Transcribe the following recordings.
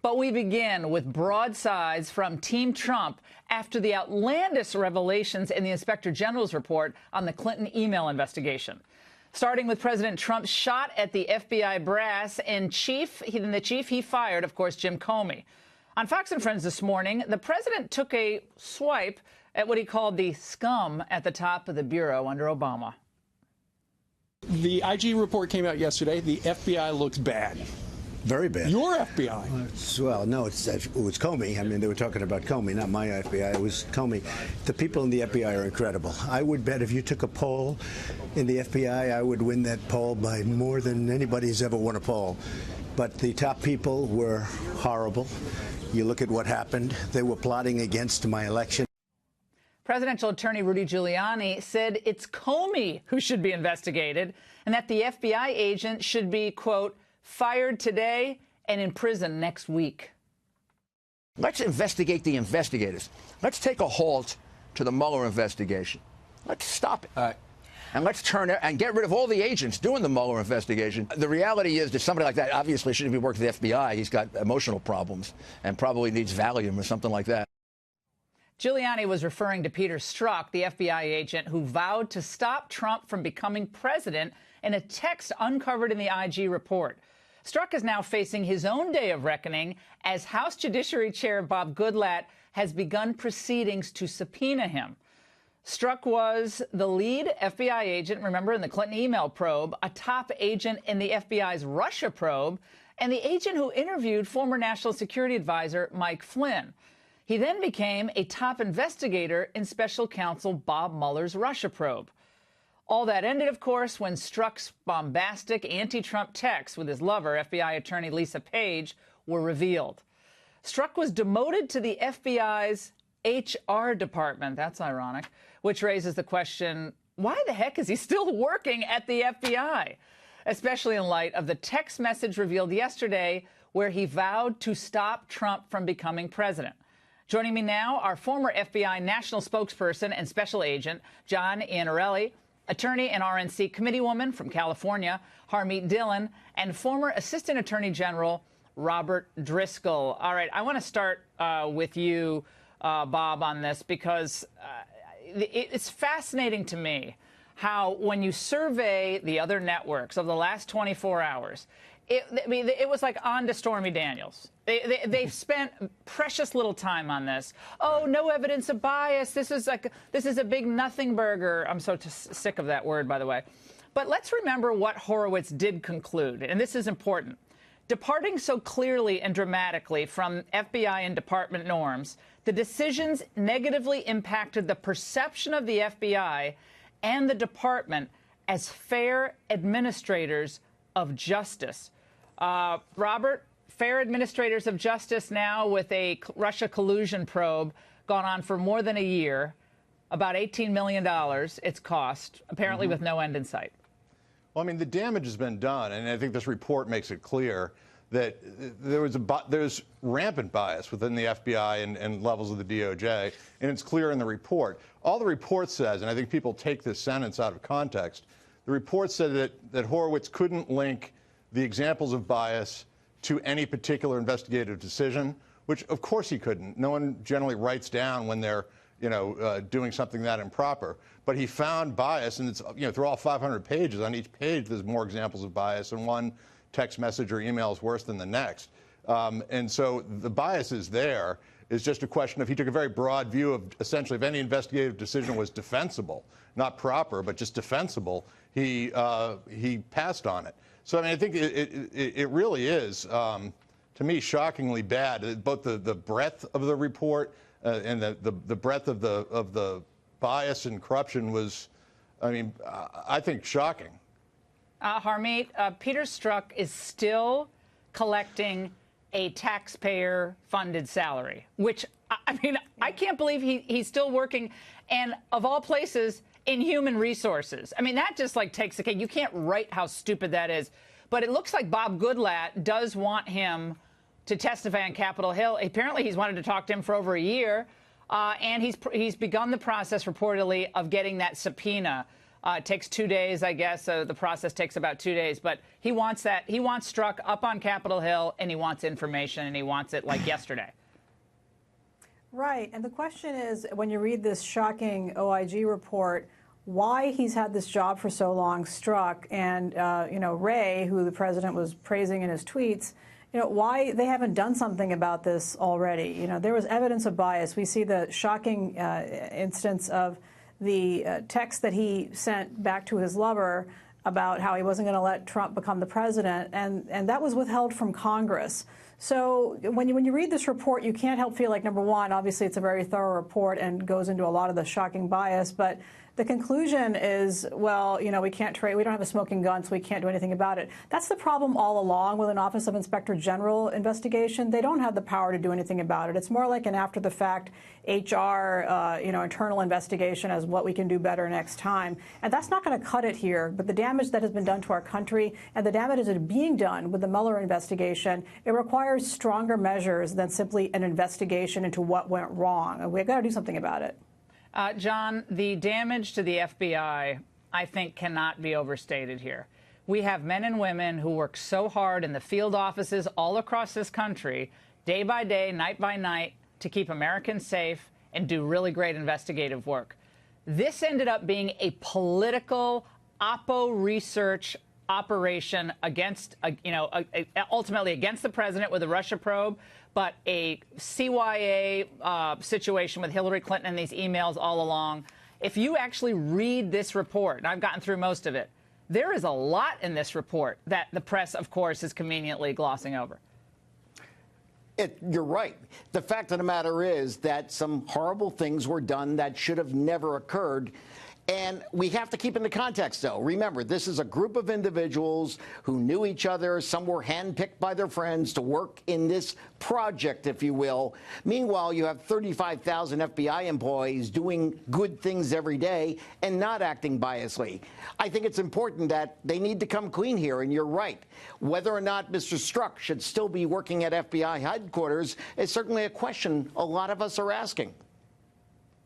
But we begin with broadsides from Team Trump after the outlandish revelations in the Inspector General's report on the Clinton email investigation. Starting with President Trump's shot at the FBI brass and the chief he fired, of course, Jim Comey. On Fox and Friends this morning, the president took a swipe at what he called the scum at the top of the bureau under Obama. The IG report came out yesterday. The FBI looks bad. Very bad. Your FBI. Well, no, it was Comey. I mean, they were talking about Comey, not my FBI. It was Comey. The people in the FBI are incredible. I would bet if you took a poll in the FBI, I would win that poll by more than anybody's ever won a poll. But the top people were horrible. You look at what happened. They were plotting against my election. Presidential attorney Rudy Giuliani said it's Comey who should be investigated and that the FBI agent should be, quote, fired today and in prison next week. Let's investigate the investigators. Let's take a halt to the Mueller investigation. Let's stop it. And let's turn it and get rid of all the agents doing the Mueller investigation. The reality is that somebody like that obviously shouldn't be working for the FBI. He's got emotional problems and probably needs Valium or something like that. Giuliani was referring to Peter Strzok, the FBI agent who vowed to stop Trump from becoming president in a text uncovered in the IG report. Strzok is now facing his own day of reckoning as House Judiciary Chair Bob Goodlatte has begun proceedings to subpoena him. Strzok was the lead FBI agent, remember, in the Clinton email probe, a top agent in the FBI's Russia probe, and the agent who interviewed former National Security Advisor Mike Flynn. He then became a top investigator in Special Counsel Bob Mueller's Russia probe. All that ended, of course, when Strzok's bombastic anti-Trump texts with his lover, FBI attorney Lisa Page, were revealed. Strzok was demoted to the FBI's HR department. That's ironic, which raises the question, why the heck is he still working at the FBI? Especially in light of the text message revealed yesterday where he vowed to stop Trump from becoming president. Joining me now, our former FBI national spokesperson and special agent, John Iannarelli, attorney and RNC committeewoman from California, Harmeet Dhillon, and former Assistant Attorney General Robert Driscoll. All right, I want to start with you, Bob, on this because it's fascinating to me how when you survey the other networks of the last 24 hours, it was like on to Stormy Daniels. They've spent precious little time on this. Oh, no evidence of bias. This is a big nothing burger. I'm so sick of that word, by the way. But let's remember what Horowitz did conclude, and this is important. Departing so clearly and dramatically from FBI and department norms, the decisions negatively impacted the perception of the FBI and the department as fair administrators of justice. Robert, fair administrators of justice now with a Russia collusion probe gone on for more than a year, about $18 million it's cost, apparently with no end in sight. Well, I mean, the damage has been done, and I think this report makes it clear that there's rampant bias within the FBI and levels of the DOJ, and it's clear in the report. All the report says, and I think people take this sentence out of context, the report said that Horowitz couldn't link the examples of bias to any particular investigative decision, which of course he couldn't. No one generally writes down when they're, doing something that improper. But he found bias, and it's, through all 500 pages, on each page there's more examples of bias, and one text message or email is worse than the next. And so the bias is there. It's just a question of he took a very broad view of essentially if any investigative decision was defensible, not proper, but just defensible, he passed on it. So I mean, I think it really is, to me, shockingly bad. Both the breadth of the report and the breadth of the bias and corruption was, I mean, I think shocking. Harmeet, Peter Strzok is still collecting a taxpayer-funded salary, which, I mean, I can't believe he's still working, and of all places, in human resources. I mean, that just, like, takes the cake. You can't write how stupid that is. But it looks like Bob Goodlatte does want him to testify on Capitol Hill. Apparently, he's wanted to talk to him for over a year, and he's begun the process, reportedly, of getting that subpoena. It takes 2 days, I guess. The process takes about 2 days. But he wants that. He wants Strzok up on Capitol Hill, and he wants information, and he wants it like yesterday. Right. And the question is, when you read this shocking OIG report, why he's had this job for so long, Strzok, and, Wray, who the president was praising in his tweets, why they haven't done something about this already. There was evidence of bias. We see the shocking instance of the text that he sent back to his lover about how he wasn't going to let Trump become the president, and that was withheld from Congress. So when you read this report, you can't help feel like, number one, obviously it's a very thorough report and goes into a lot of the shocking bias, but the conclusion is, well, we can't trade, we don't have a smoking gun, so we can't do anything about it. That's the problem all along with an Office of Inspector General investigation. They don't have the power to do anything about it. It's more like an after-the-fact HR, internal investigation as what we can do better next time. And that's not going to cut it here. But the damage that has been done to our country and the damage that is being done with the Mueller investigation, it requires stronger measures than simply an investigation into what went wrong. And we've got to do something about it. John, the damage to the FBI, I think, cannot be overstated here. We have men and women who work so hard in the field offices all across this country, day by day, night by night, to keep Americans safe and do really great investigative work. This ended up being a political oppo research operation against, ultimately against the president with the Russia probe, but a CYA situation with Hillary Clinton and these emails all along. If you actually read this report, and I've gotten through most of it, there is a lot in this report that the press, of course, is conveniently glossing over. You're right. The fact of the matter is that some horrible things were done that should have never occurred. And we have to keep in the context, though. Remember, this is a group of individuals who knew each other. Some were handpicked by their friends to work in this project, if you will. Meanwhile, you have 35,000 FBI employees doing good things every day and not acting biasly. I think it's important that they need to come clean here, and you're right. Whether or not Mr. Strzok should still be working at FBI headquarters is certainly a question a lot of us are asking.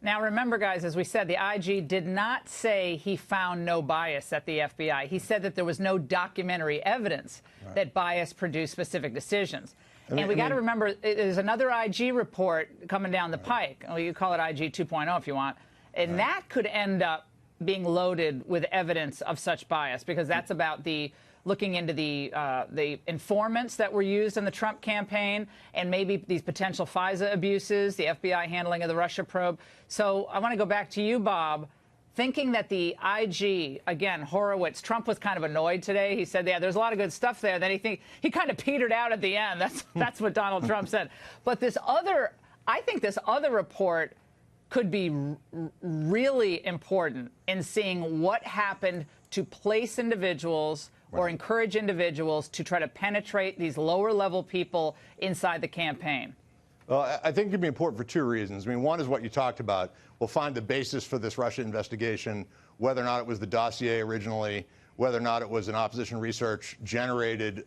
Now, remember, guys, as we said, the IG did not say he found no bias at the FBI. He said that there was no documentary evidence that bias produced specific decisions. And we got to remember, there's another IG report coming down the pike. Well, you call it IG 2.0 if you want. And that could end up being loaded with evidence of such bias, because that's about looking into the informants that were used in the Trump campaign and maybe these potential FISA abuses, the FBI handling of the Russia probe. So I want to go back to you, Bob, thinking that the IG, again, Horowitz, Trump was kind of annoyed today. He said, yeah, there's a lot of good stuff there. Then he kind of petered out at the end. That's what Donald Trump said. But I think this other report could be really important in seeing what happened to place individuals or encourage individuals to try to penetrate these lower-level people inside the campaign? Well, I think it could be important for two reasons. I mean, one is what you talked about. We'll find the basis for this Russia investigation, whether or not it was the dossier originally, whether or not it was an opposition research-generated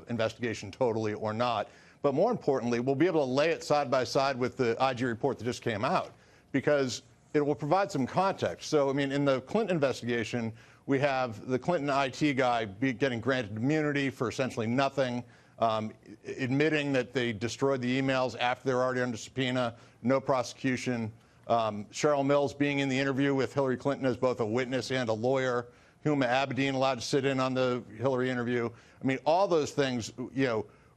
investigation totally or not. But more importantly, we'll be able to lay it side by side with the IG report that just came out, because it will provide some context. So, I mean, in the Clinton investigation, we have the Clinton IT guy getting granted immunity for essentially nothing, admitting that they destroyed the emails after they were already under subpoena, no prosecution. Cheryl Mills being in the interview with Hillary Clinton as both a witness and a lawyer. Huma Abedin allowed to sit in on the Hillary interview. I mean, all those things,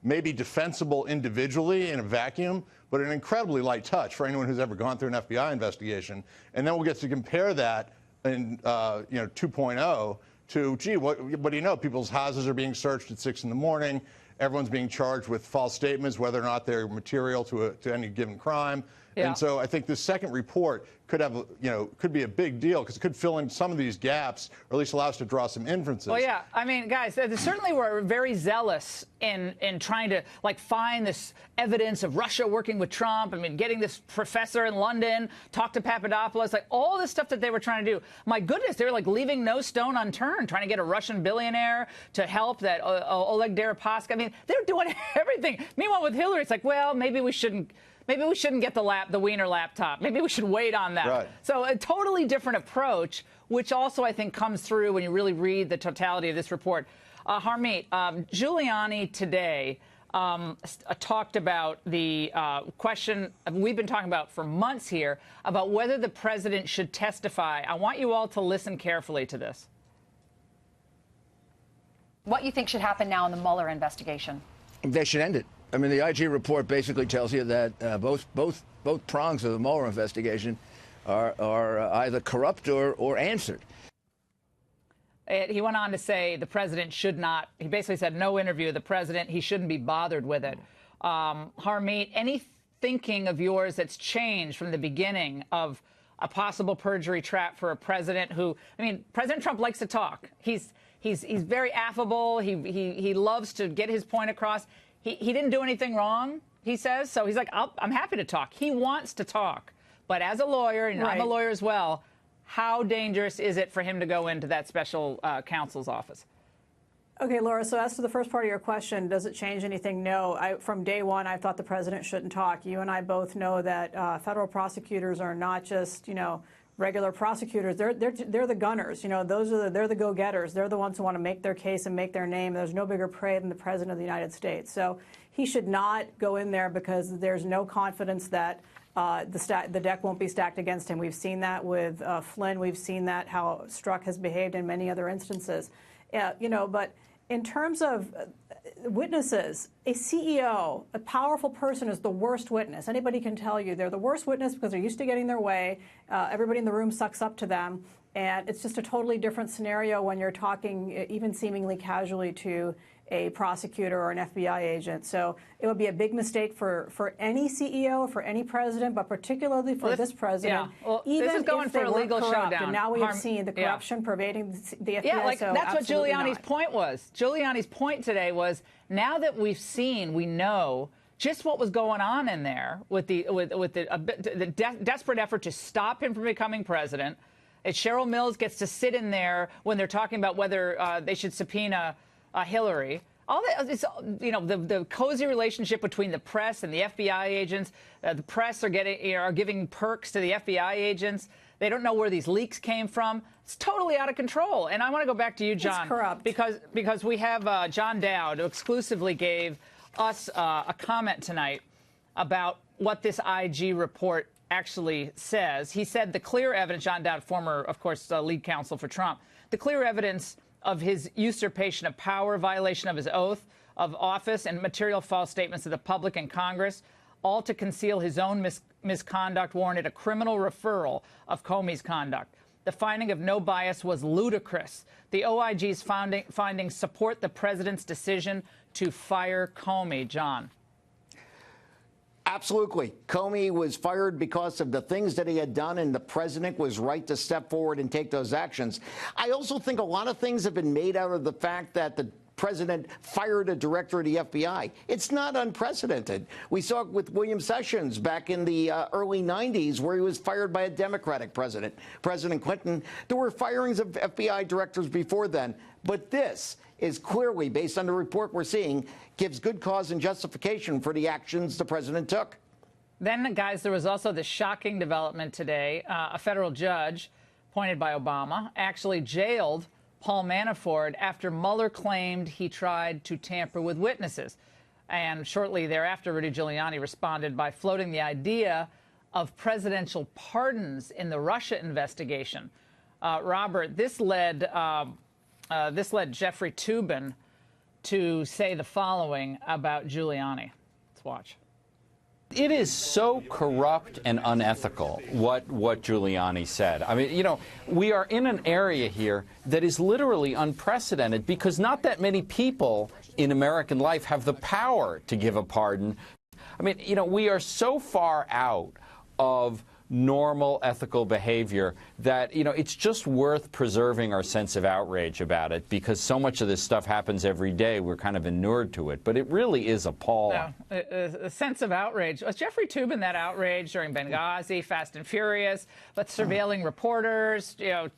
may be defensible individually in a vacuum, but an incredibly light touch for anyone who's ever gone through an FBI investigation. And then we'll get to compare that in 2.0 to, gee, what do you know? People's houses are being searched at 6 in the morning. Everyone's being charged with false statements, whether or not they're material to any given crime. Yeah. And so I think this second report could have, could be a big deal, because it could fill in some of these gaps, or at least allow us to draw some inferences. Well, yeah. I mean, guys, they certainly were very zealous in trying to, find this evidence of Russia working with Trump. I mean, getting this professor in London, talk to Papadopoulos, all this stuff that they were trying to do. My goodness, they were, leaving no stone unturned, trying to get a Russian billionaire to help that Oleg Deripaska. I mean, they're doing everything. Meanwhile, with Hillary, it's well, maybe we shouldn't maybe we shouldn't get the Wiener laptop. Maybe we should wait on that. Right. So a totally different approach, which also I think comes through when you really read the totality of this report. Harmeet, Giuliani today talked about the question we've been talking about for months here about whether the president should testify. I want you all to listen carefully to this. What you think should happen now in the Mueller investigation? They should end it. I mean, the IG report basically tells you that both prongs of the Mueller investigation are either corrupt or answered. He went on to say the president should not. He basically said no interview of the president. He shouldn't be bothered with it. Harmeet, any thinking of yours that's changed from the beginning of a possible perjury trap for a president who, I mean, President Trump likes to talk. He's very affable. He loves to get his point across. He didn't do anything wrong, he says. So he's like, I'm happy to talk. He wants to talk. But as a lawyer, and I'm a lawyer as well, how dangerous is it for him to go into that special counsel's office? Okay, Laura, so as to the first part of your question, does it change anything? No. From day one, I thought the president shouldn't talk. You and I both know that federal prosecutors are not just, regular prosecutors. They're the gunners. They're the go-getters. They're the ones who want to make their case and make their name. There's no bigger prey than the president of the United States. So he should not go in there because there's no confidence that the deck won't be stacked against him. We've seen that with Flynn. We've seen that how Strzok has behaved in many other instances. But in terms of witnesses, a CEO, a powerful person, is the worst witness. Anybody can tell you they're the worst witness because they're used to getting their way. Everybody in the room sucks up to them. And it's just a totally different scenario when you're talking even seemingly casually to a prosecutor or an FBI agent. So it would be a big mistake for any CEO, for any president, but particularly for this president. Yeah. Well, even this is going if for they a legal weren't corrupt, showdown. And now we have seen the corruption pervading the FBI. Yeah, so that's what Giuliani's not. point was. Giuliani's point today was, now that we know just what was going on in there with the desperate effort to stop him from becoming president. Cheryl Mills gets to sit in there when they're talking about whether they should subpoena Hillary. All that, the cozy relationship between the press and the FBI agents. The press are giving perks to the FBI agents. They don't know where these leaks came from. It's totally out of control. And I want to go back to you, John, it's corrupt. because we have John Dowd, who exclusively gave us a comment tonight about what this IG report actually says. He said the clear evidence, John Dowd, former, of course, lead counsel for Trump, the clear evidence of his usurpation of power, violation of his oath of office, and material false statements to the public and Congress, all to conceal his own misconduct, warranted a criminal referral of Comey's conduct. The finding of no bias was ludicrous. The OIG's findings support the president's decision to fire Comey. John. Absolutely. Comey was fired because of the things that he had done, and the president was right to step forward and take those actions. I also think a lot of things have been made out of the fact that the president fired a director of the FBI. It's not unprecedented. We saw it with William Sessions back in the early 90s, where he was fired by a Democratic president, President Clinton. There were firings of FBI directors before then. But this is clearly, based on the report we're seeing, gives good cause and justification for the actions the president took. Then, guys, there was also the shocking development today. A federal judge, appointed by Obama, actually jailed Paul Manafort after Mueller claimed he tried to tamper with witnesses. And shortly thereafter, Rudy Giuliani responded by floating the idea of presidential pardons in the Russia investigation. Robert, this led Jeffrey Toobin to say the following about Giuliani. Let's watch. It is so corrupt and unethical what Giuliani said. I mean, we are in an area here that is literally unprecedented because not that many people in American life have the power to give a pardon. I mean, we are so far out of normal ethical behavior that, you know, it's just worth preserving our sense of outrage about it, because so much of this stuff happens every day. We're kind of inured to it, but it really is appalling. No, a sense of outrage. Was Jeffrey Toobin that outrage during Benghazi, Fast and Furious, but surveilling reporters, you know,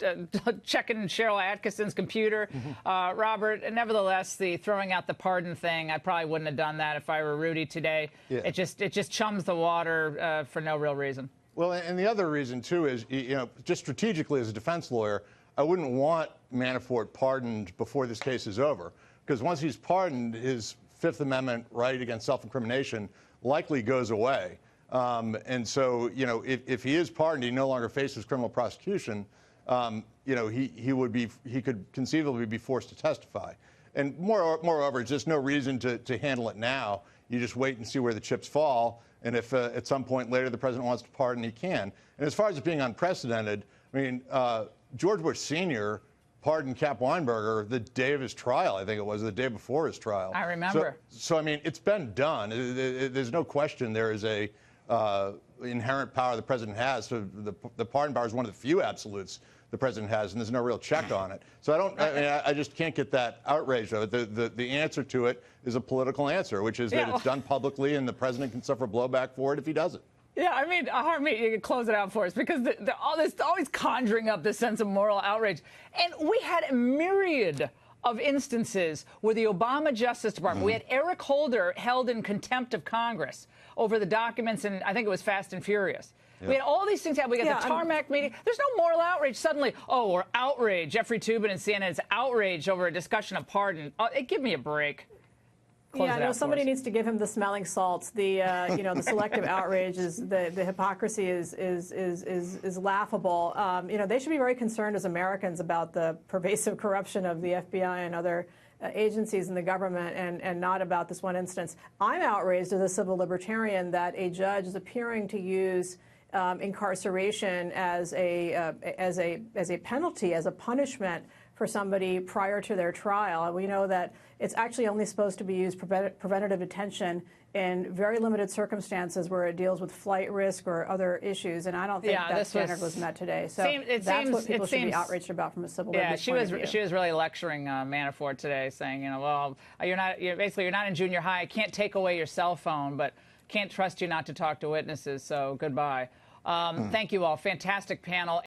checking Cheryl Atkinson's computer? Robert, nevertheless, the throwing out the pardon thing, I probably wouldn't have done that if I were Rudy today. Yeah. It just chums the water for no real reason. Well, and the other reason, too, is, you know, just strategically as a defense lawyer, I wouldn't want Manafort pardoned before this case is over, because once he's pardoned, his Fifth Amendment right against self-incrimination likely goes away. And so, you know, if he is pardoned, he no longer faces criminal prosecution. You know, he could conceivably be forced to testify. And moreover, there's just no reason to handle it now. You just wait and see where the chips fall. And if at some point later the president wants to pardon, he can. And as far as it being unprecedented, I mean, George Bush Sr. pardoned Cap Weinberger the day of his trial. I think it was the day before his trial. I remember. So I mean, it's been done. There's no question there is a inherent power the president has. So the pardon power is one of the few absolutes the president has, and there's no real check on it. So I just can't get that outrage of it. The answer to it is a political answer, which is that it's done publicly, and the president can suffer blowback for it if he does it. Yeah, I mean, Harmeet, you can close it out for us, because always conjuring up this sense of moral outrage. And we had a myriad of instances where the Obama Justice Department, we had Eric Holder held in contempt of Congress over the documents, and I think it was Fast and Furious. We had all these things happen. We got the tarmac meeting. There's no moral outrage. Suddenly, or outrage. Jeffrey Toobin and CNN is outraged over a discussion of pardon. Give me a break. Somebody needs to give him the smelling salts. The the selective outrage is the hypocrisy is laughable. They should be very concerned as Americans about the pervasive corruption of the FBI and other agencies in the government, and not about this one instance. I'm outraged as a civil libertarian that a judge is appearing to use incarceration as a penalty, as a punishment for somebody prior to their trial. And we know that it's actually only supposed to be used preventative detention in very limited circumstances where it deals with flight risk or other issues. And I don't think that standard was met today. So that's what people should be outraged about from a civil liberty point of view. She was really lecturing Manafort today, saying, well, you're not in junior high. I can't take away your cell phone, but can't trust you not to talk to witnesses. So goodbye. Thank you all. Fantastic panel.